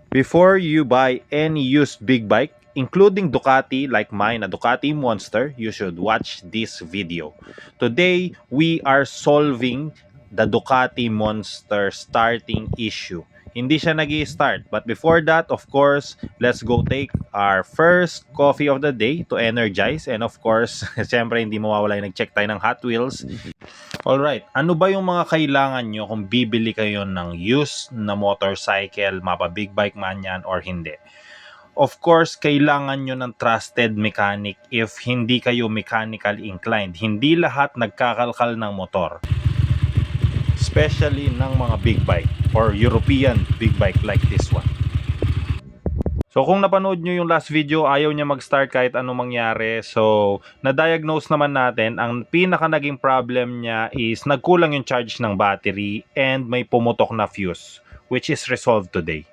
Before you buy any used big bike, including Ducati like mine, a Ducati Monster, you should watch this video. Today, we are solving the Ducati Monster starting issue. Hindi siya nag-i-start. But before that, of course, let's go take our first coffee of the day to energize. And of course, siyempre hindi mawawala yung nag-check tayo ng Hot Wheels. Alright, ano ba yung mga kailangan nyo kung bibili kayo ng used na motorcycle, mapa big bike man yan or hindi? Of course, kailangan nyo ng trusted mechanic if hindi kayo mechanically inclined. Hindi lahat nagkakalkal ng motor. Especially ng mga big bike or European big bike like this one. So kung napanood nyo yung last video, ayaw niya mag-start kahit anong mangyari. So na-diagnose naman natin, ang pinaka naging problem niya is nagkulang yung charge ng battery and may pumutok na fuse, which is resolved today.